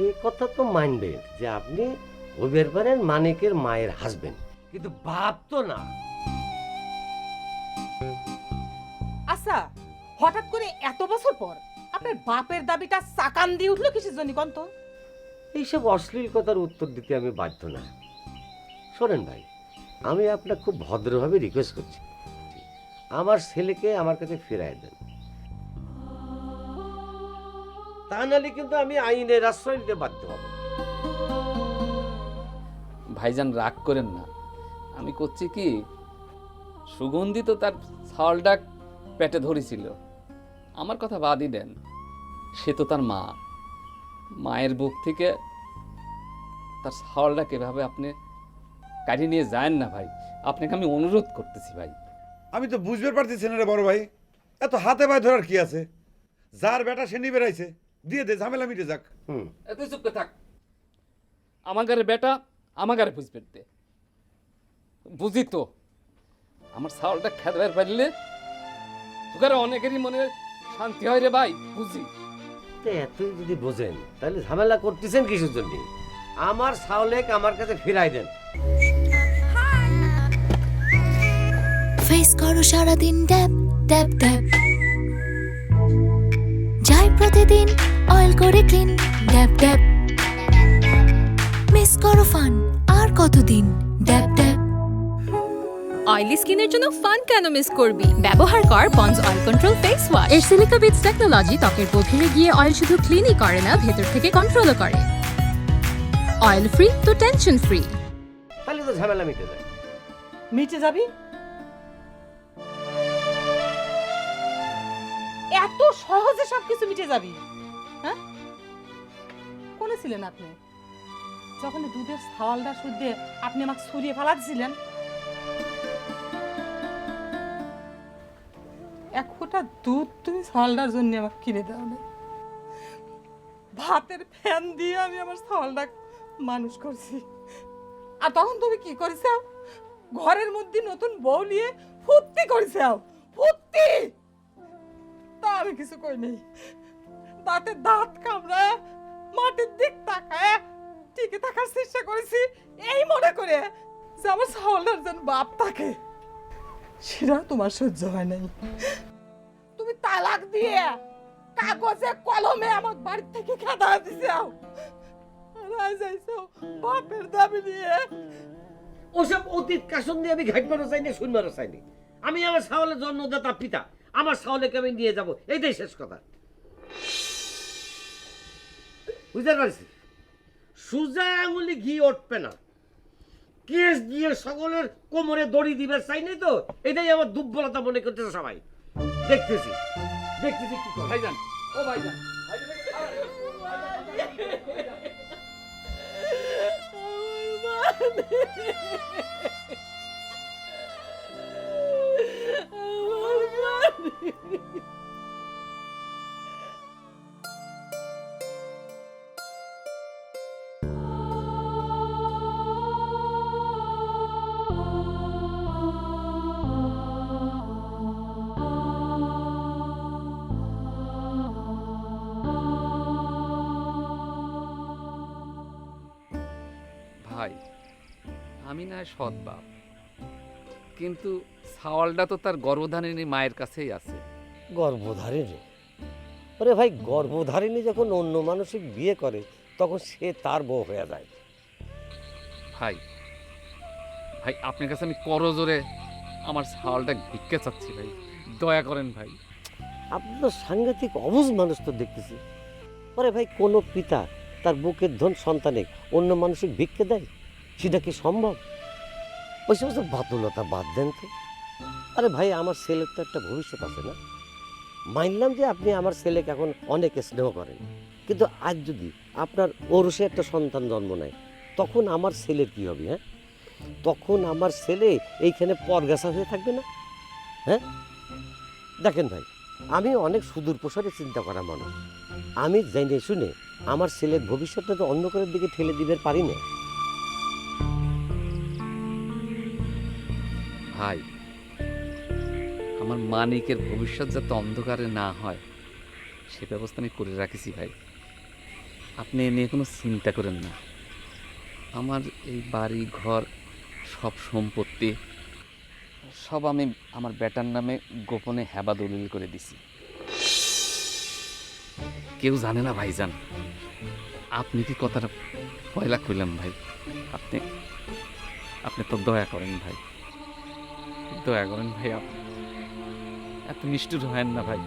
[SPEAKER 11] এই কথা তো মানবেন যে আপনি হইবার পারেন মানিকের মায়ের হাজবেন্ড, কিন্তু বাপ তো না।
[SPEAKER 2] আচ্ছা, হঠাৎ করে এত বছর পর আপনার বাপের দাবিটা চাকান দিয়ে উঠলো কিসের জন্য কোন তো?
[SPEAKER 11] এইসব অশ্লীল কথার উত্তর দিতে আমি বাধ্য না। শোনেন ভাই, আমি আপনাকে খুব ভদ্রভাবে রিকোয়েস্ট করছি, আমার ছেলেকে আমার কাছে ফিরাই দেন, তা নাহলে কিন্তু আমি আইনের আশ্রয় নিতে বাধ্য হব।
[SPEAKER 5] ভাইজান রাগ করেন না, আমি করছি কি, সুগন্ধি তো তার ছাওয়ালটা পেটে ধরেছিল, আমার কথা বাদই দেন, সে তো তার মা, মায়ের বুক থেকে তার ছাওয়ালটা কিভাবে আপনি কাটিয়ে নিয়ে যায় না ভাই, আপনাকে আমি অনুরোধ করতেছি ভাই।
[SPEAKER 3] আমি তো বুঝতে পারতেছি না রে বড় ভাই, এত হাতে পায়ে ধরার কি আছে? যার বেটা সে নিয়ে বেড়াইছে, দিয়ে দে, ঝামেলা মিটে যাক।
[SPEAKER 5] এত চুপ করে থাক, আমার গারে বেটা আমার গারে বুঝবে দে, বুঝি তো আমার ছাওয়ালটা খেতে বের পারলে তোকে অনেকেরই মনে শান্তি হয় রে ভাই, বুঝি।
[SPEAKER 11] তো এতই যদি বোঝেন তাহলে ঝামেলা করতেছেন কিসের জন্য? আমার ছাওলেক আমার কাছে ফিরাই দেন।
[SPEAKER 7] ফেস করো সারাদিন ড্যাব ড্যাব ড্যাব, যাই প্রতিদিন অয়েল করে ক্লিন ড্যাব ড্যাব, মিস করো ফান আর কতদিন ড্যাব ড্যাব।
[SPEAKER 1] অয়েলি স্কিনের জন্য ফান কেন মিস করবি? ব্যবহার কর Pond's oil control face wash. এর সিলিকা বিটস টেকনোলজি ত্বকের গভীরে গিয়ে অয়েল শুধু ক্লিনই করে না, ভেতর থেকে কন্ট্রোলও করে। অয়েল ফ্রি তো টেনশন ফ্রি।
[SPEAKER 11] তাহলে তো ঝামেলা মিটে যায়।
[SPEAKER 2] মিটে যাবি? এত সহজে সবকিছু মিটে যাবি? হ্যাঁ, কোনে ছিলেন আপনি যখন দুধের ছাওয়ালটা শুদ্ধে আপনি আমাকে ছুরিয়ে ফেলাচ্ছিলেন? এক ফোঁটা দুধ তুমি ছাওয়ালটার জন্য আমাকে কিনে দাও না। ভাতের ফ্যান দিয়ে আমি আমার ছাওয়ালটা মানুষ করছি, আর তখন তুমি কি করেছো? ঘরের মধ্যে নতুন বউ নিয়ে ফুর্তি করেছো, ফুর্তি। তা আমি কিছু কই নেই, দাঁতে দাঁত কামড়ায় মাটির দিক তাকায় টিকে থাকার চেষ্টা করেছি, এই মনে করে যে আমার ছাওয়ালটার যেন বাপ থাকে। সেটা তোমার সহ্য হয় নাই, তুমি তালাক দিয়ে কাগজে কলমে আমার বাড়ি থেকে খেদা দিছো, বাপের দাবি নিয়ে।
[SPEAKER 11] ওসব অতীত কাশন দিয়ে আমি ঘাটবারও চাইনি, শুনবারও চাইনি। আমি আমার ছাওলের জন্মদাতা পিতা, আমার ছাওলেকে আমি নিয়ে যাব, এইটাই শেষ কথা। বুঝতে পারছি, সুজা আঙুলি ঘি উঠবে না, কেস দিয়ে সকলের কোমরে দড়ি দিবে চাই নাই তো, এটাই আমার দুর্বলতা মনে করতেছে সবাই। দেখতেছি দেখতেছি কি করে।
[SPEAKER 5] ভাইজান, ও ভাইজান, ভাই আমি না হয় সৎ বাপ, কিন্তু সাওয়ালটা তো তার গর্ভধারিণী মায়ের কাছেই আছে।
[SPEAKER 11] গর্ভধারিণী? ওরে ভাই, গর্ভধারিণী যখন অন্য মানসিক বিয়ে করে তখন সে তার বউ হয়ে যায়।
[SPEAKER 5] ভাই ভাই আপনার কাছে আমি করজোরে আমার সাওয়ালটা ভিক্ষা চাচ্ছি ভাই, দয়া করেন ভাই।
[SPEAKER 11] আপনি তো সাংঘাতিক অবুঝ মানুষ তো দেখতেছি। ওরে ভাই, কোনো পিতা তার বুকের ধন সন্তানে অন্য মানসিক ভিক্ষে দেয়? সেটা কি সম্ভব? ওই সমস্ত বাতুলতা বাদ দেন তো। আরে ভাই, আমার ছেলের তো একটা ভবিষ্যৎ আছে না? মানলাম যে আপনি আমার ছেলেকে এখন অনেক স্নেহ করেন, কিন্তু আজ যদি আপনার ওরসে একটা সন্তান জন্ম নেয়, তখন আমার ছেলের কি হবে? হ্যাঁ, তখন আমার ছেলে এইখানে পরগাছা হয়ে থাকবে না? হ্যাঁ, দেখেন ভাই, আমি অনেক সুদূর প্রসারে চিন্তা করা মানুষ। আমি জেনে শুনে আমার ছেলের ভবিষ্যৎটা তো অন্ধকারের দিকে ঠেলে দিতে পারি না।
[SPEAKER 5] ভাই আমার মানিকের ভবিষ্যৎ যাতে অন্ধকারে না হয় সে ব্যবস্থা আমি করে রাখিছি ভাই, আপনি এ নিয়ে কোনো চিন্তা করেন না। আমার এই বাড়ি ঘর সব সম্পত্তি সব আমি আমার বেটার নামে গোপনে হেবা দলিল করে দিছি। কেউ জানে না ভাইজান। আপনি কি কথাটা পয়লা কইলাম ভাই, আপনি আপনি তো দয়া করেন ভাই, দয়া করেন ভাই, আপনি এত নিষ্ঠুর হয় না ভাই।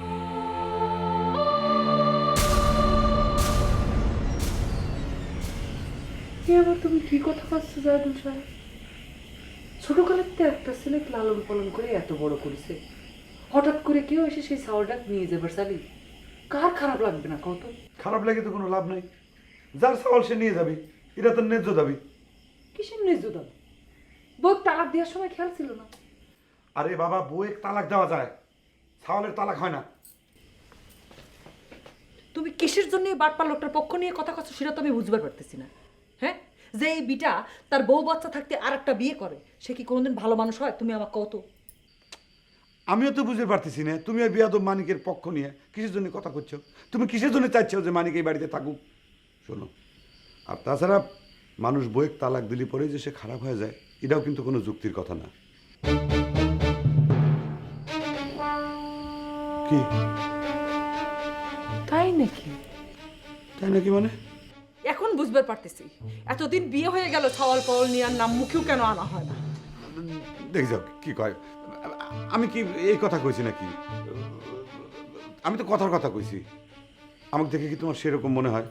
[SPEAKER 2] আবার তুমি কি কথা বলছো জাদুল সাহেব? ছোটকালের তো একটা ছেলে লালন পালন করে এত বড় করেছে, হঠাৎ করে কেউ এসে সেই সাওয়ালটা নিয়ে যাবার চালি, কার খারাপ লাগবে না কত?
[SPEAKER 3] খারাপ লাগে তো কোনো লাভ নাই, যার সওয়াল সে নিয়ে যাবে, এটা তো ন্যায্য দাবি।
[SPEAKER 2] কিসের ন্যায্য দাবি? বউ তালাক দেওয়ার সময় খেয়াল ছিল না?
[SPEAKER 3] আরে বাবা, বউয়ের তালাক দেওয়া যায়, সওয়ালের তালাক হয় না।
[SPEAKER 2] তুমি কিসের জন্য এই বাটপার লোকটার পক্ষ নিয়ে কথা কথা সেটা তো আমি বুঝবার পারতেছি না। হ্যাঁ, যে এই বিটা তার বউ বাচ্চা থাকতে আর একটা বিয়ে করে, সে কি কোনোদিন ভালো মানুষ হয়? তুমি আমাকে কত।
[SPEAKER 3] আমিও তো বুঝতে পারতেছি না, তুমি আর বিয়াদব মানিকের পক্ষ নিয়ে কিসের জন্য কথা করছো? তুমি কিসের জন্য চাইছো যে মানিক এই বাড়িতে থাকুক? শোনো, আর তাছাড়া মানুষ বইয়ের তালাক দিলে পরে যে সে খারাপ হয়ে যায়, এটাও কিন্তু কোনো যুক্তির কথা না। কি
[SPEAKER 2] তাই নাকি?
[SPEAKER 3] তাই নাকি মানে?
[SPEAKER 2] এখন বুঝবার পারতেছি, এতদিন বিয়ে হয়ে গেল, ছাওয়াল পাওয়াল নিয়ে আর নাম মুখেও কেন আনা হয় না।
[SPEAKER 3] দেখে যাও কি কয়। আমি কি এই কথা কইছি নাকি? আমি তো কথার কথা কইছি। আমাকে দেখে কি তোমার সেরকম মনে হয়?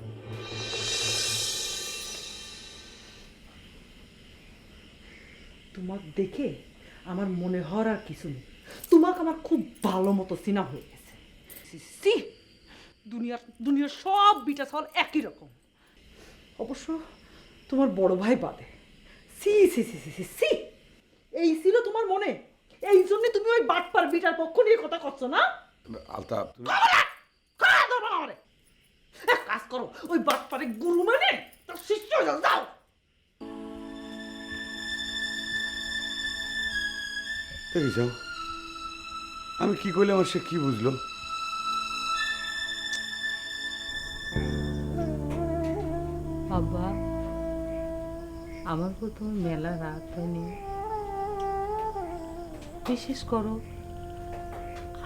[SPEAKER 2] তোমাকে দেখে আমার মনে হওয়ার আর কিছু নেই, তোমাকে আমার খুব ভালো মতো চিনা হয়ে গেছে। সি, দুনিয়ার দুনিয়ার সব বিটা ছাওয়াল একই রকম, অবশ্য তোমার বড় ভাই বাদে। সি সি সি সি সি, এই ছিল তোমার মনে? এই জন্য তুমি ওই বাটপার বিটার পক্ষ নিয়ে কথা করছো না?
[SPEAKER 3] আলতা,
[SPEAKER 2] এক কাজ করো, ওই বাটপারে গুরু মানে তার শিষ্য হয়ে যাও, যাও।
[SPEAKER 3] দেখি যাও, আমি কি করলে আমার সে কি বুঝলো?
[SPEAKER 4] বাবা, আমার তো তোমার মেলা রাত হয়নি। বিশেষ করো,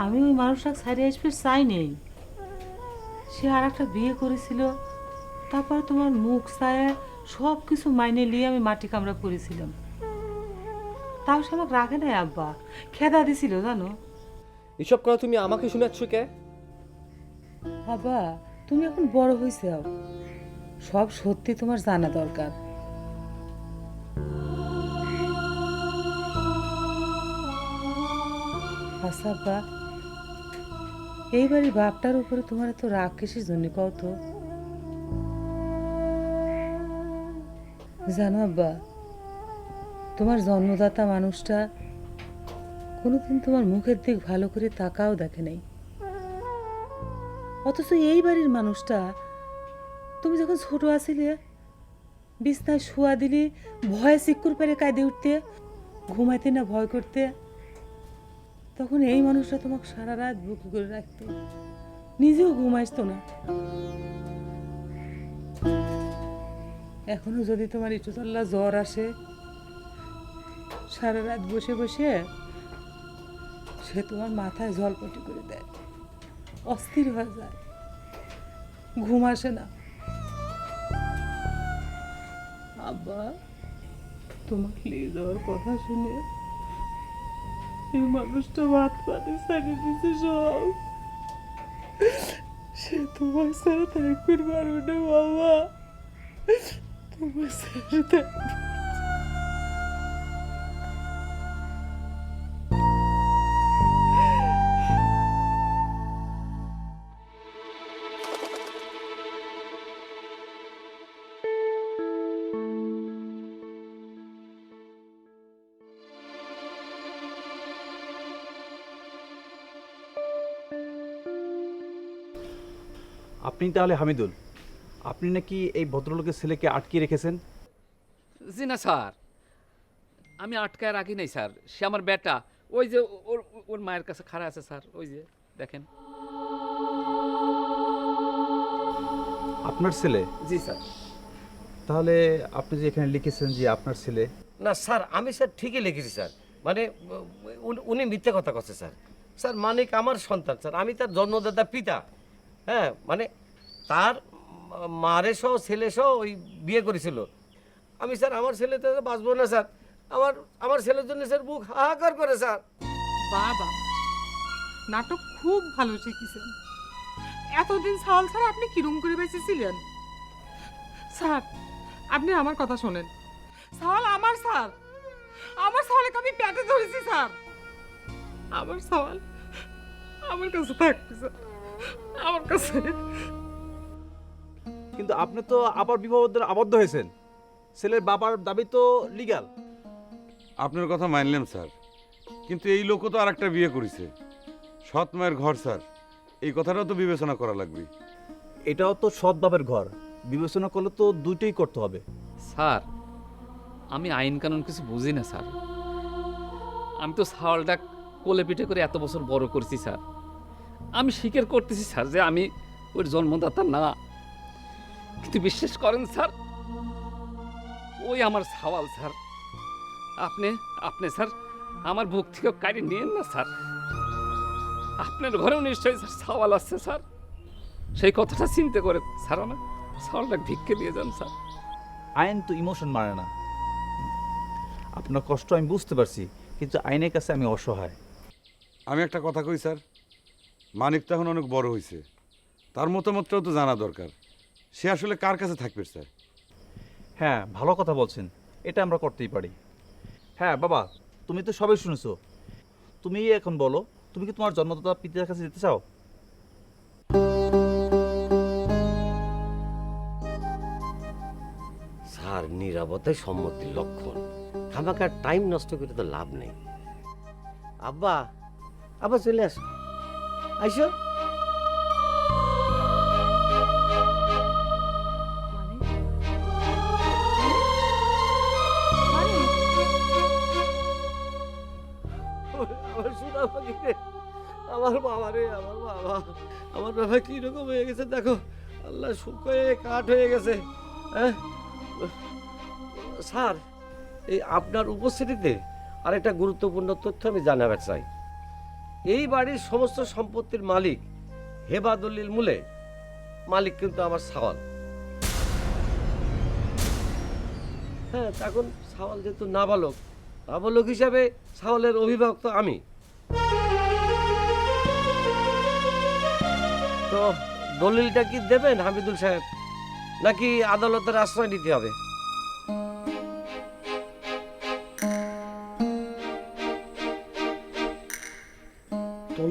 [SPEAKER 4] আমি ওই মানুষটাকে ছাড়িয়ে আসবে চাই নেই। সে আর একটা বিয়ে করেছিল, তারপরে তোমার মুখ ছায়া সব কিছু মাইনে নিয়ে আমি মাটি কামড়া করেছিলাম। তাও সে আমাকে রাখে নাই আব্বা, খেদা দিছিল জানো।
[SPEAKER 6] এসব কথা তুমি আমাকে শোনাচ্ছ কে?
[SPEAKER 4] বাবা, তুমি এখন বড় হয়েছে, সব সত্যি তোমার জানা দরকার। আচ্ছা আব্বা, এইবারই বাপটার উপরে তোমার এত রাগ কিসের জন্য কত? জানো আব্বা, তোমার জন্মদাতা মানুষটা কোনোদিন তোমার মুখের দিক ভালো করে তাকাও দেখে নাই, অথচ এই বাড়ির মানুষটা তুমি যখন ছোট আছিলে বিছনায় শোয়া দিলে ভয়ে চিক্কুর পেরে কাঁদে উঠতে, ঘুমাইতে না ভয় করতে, তখন এই মানুষটা তোমাকে সারা রাত বুক করে রাখতে, নিজেও ঘুমাইতো না। এখনো যদি তোমার ইটুতল্লা জ্বর আসে, সারা রাত বসে বসে সে তোমার মাথায় জলপটি করে দেয়, অস্থির হয়ে যায়, ঘুম আসে না। আব্বা, তোমাকে নিয়ে যাওয়ার কথা শুনে এই মানুষটা ভাত পাতে ছাড়িয়ে দিছে সব। সে তোমার সাথে থাকতে পারবে না বাবা, তোমার সাথে
[SPEAKER 12] আপনি তাহলে হামিদুল, আপনি নাকি এই ভদ্রলোকের ছেলেকে আটকে রেখেছেন?
[SPEAKER 5] জি না স্যার, আমি আটকায় রাখি নাই স্যার, সে আমার বেটা। ওই যে ওর ওর মায়ের কাছে খাড়া আছে স্যার, ওই যে দেখেন।
[SPEAKER 12] আপনার ছেলে?
[SPEAKER 5] জি স্যার।
[SPEAKER 12] তাহলে আপনি যে এখানে লিখেছেন যে আপনার ছেলে।
[SPEAKER 11] না স্যার, আমি স্যার ঠিকই লিখেছি স্যার, মানে উনি মিথ্যে কথা কথা স্যার। স্যার মানিক আমার সন্তান স্যার, আমি তার জন্মদাতা পিতা। হ্যাঁ, মানে তার মারে সহ ছেলে সহ ওই বিয়ে করেছিল। আমি স্যার আমার ছেলে তো বাঁচবো না স্যার, আমার ছেলের জন্য স্যার বুক হাহাকার করে স্যার।
[SPEAKER 4] বাবা, নাটক খুব ভালো শিখেছেন। এতদিন সাল স্যার আপনি কিরম করে বেঁচেছিলেন? স্যার আপনি আমার কথা শোনেন। সাল আমার স্যার, আমার সালকে আমি পেটে ধরেছি স্যার, আমার সাল আমার কাছে থাকবে স্যার, আমার কাছে।
[SPEAKER 12] কিন্তু আপনি তো আবার বিবাহের আবদ্ধ হয়েছেন, ছেলের বাবার দাবি তো লিগ্যাল।
[SPEAKER 3] আপনার কথা মানলাম স্যার, কিন্তু এই লোকও তো আরেকটা বিয়ে করেছে, সৎ মায়ের ঘর স্যার, এই কথাটাও তো বিবেচনা করা লাগবে।
[SPEAKER 12] এটাও তো সৎ বাবার ঘর, বিবেচনা করলে তো দুইটাই করতে হবে।
[SPEAKER 5] স্যার আমি আইন কানুন কিছু বুঝি না স্যার, আমি তো ছাওয়ালটা কোলে পিঠে করে এত বছর বড় করছি স্যার। আমি স্বীকার করতেছি স্যার যে আমি ওর জন্মদাতা না, কিন্তু বিশ্বাস করেন স্যার ওই আমার ছাওয়াল স্যার। আপনি স্যার আমার বুক থেকে কাড়ি নিয়েন না স্যার, আপনার ঘরেও নিশ্চয়ই স্যার ছাওয়াল আসছে স্যার, সেই কথাটা চিন্তা করে স্যার আমার ছাওয়ালটা ভিক্ষে দিয়ে যান স্যার।
[SPEAKER 12] আইন তো ইমোশন মারে না। আপনার কষ্ট আমি বুঝতে পারছি, কিন্তু আইনের কাছে আমি অসহায়।
[SPEAKER 3] আমি একটা কথা কই স্যার, মানিক তো এখন অনেক বড় হয়েছে, তার মতামতটাও তো জানা দরকার, সে আসলে কার কাছে থাকবে স্যার?
[SPEAKER 12] হ্যাঁ, ভালো কথা বলছেন, এটা আমরা করতেই পারি। হ্যাঁ বাবা, তুমি তো সবই শুনেছো, তুমি এখন বলো, তুমি কি তোমার জন্মদাতা পিতার কাছে যেতে চাও?
[SPEAKER 11] স্যার নিরাপত্তায় সম্মতির লক্ষণ, খামাকার টাইম নষ্ট করে তো লাভ নেই। আব্বা, আব্বা চলে আসো, আইসো। আমার সোনা পাখি রে, আমার বাবা রে, আমার বাবা, আমার বাবা কিরকম হয়ে গেছে দেখো, আল্লাহ শুকিয়ে কাঠ হয়ে গেছে। হ্যাঁ স্যার, এই আপনার উপস্থিতিতে আরেকটা গুরুত্বপূর্ণ তথ্য আমি জানাতে চাই। এই বাড়ির সমস্ত সম্পত্তির মালিক হেবাদুল্লিল মূলে মালিক কিন্তু আমার ছাওয়াল। হ্যাঁ, তখন ছাওয়াল যেহেতু নাবালক হিসাবে ছাওয়ালের অভিভাবক তো আমি। তো দলিলটা কি দেবেন হামিদুল সাহেব, নাকি আদালতের আশ্রয় নিতে হবে?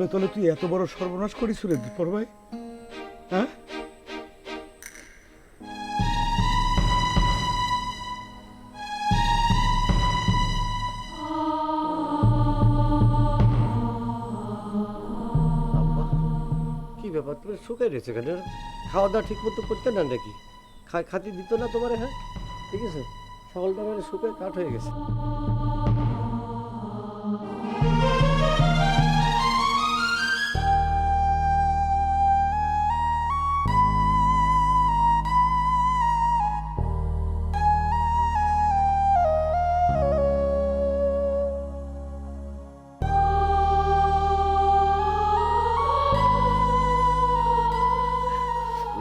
[SPEAKER 9] তলে তলে তুই এত বড় সর্বনাশ করিস রে দীপর ভাই, হ্যাঁ?
[SPEAKER 11] আব্বা কি ব্যাপার তুমি শুকাই রয়েছে কেন? খাওয়া দাওয়া ঠিক মতো করতে না নাকি? খাতি দিত না তোমারে? হ্যাঁ ঠিক আছে, ছাগলটা মানে শুকায় কাঠ হয়ে গেছে।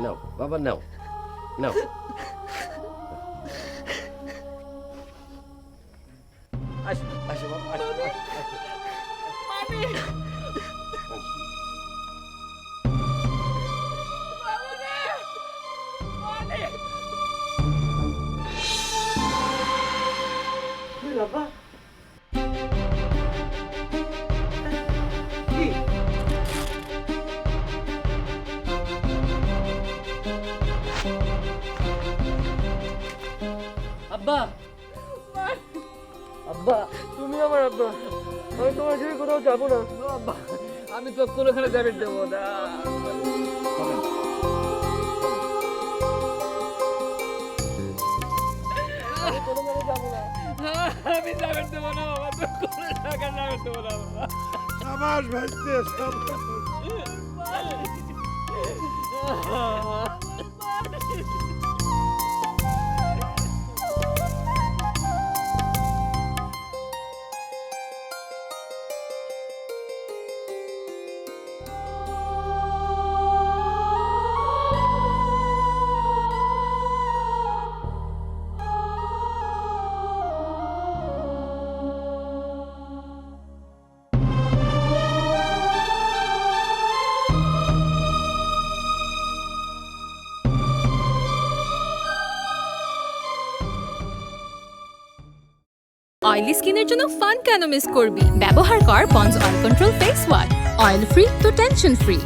[SPEAKER 11] নাও বাবা, নাও নাও। আসো আসো বাবা, আসো আসো। বাবা কি?
[SPEAKER 6] আব্বা, আব্বা তুমি আমার আব্বা, আমি তোমার ছেড়ে কোথাও যাবো না। আব্বা
[SPEAKER 5] আমি তো কোনোখানে যাবেন দেবো না।
[SPEAKER 6] আমি কোনোখানে যাবো না।
[SPEAKER 5] আমি যাবেন দেবো না বাবা, তো কোনো টাকা যাবেন দেবো না বাবা।
[SPEAKER 9] সাবাস ভাইতে, সাবাস।
[SPEAKER 1] অয়েলি স্কিনের জন্য ফান কেন মিস করবি? ব্যবহার কর Pond's oil control face wash. Oil free তো টেনশন ফ্রি।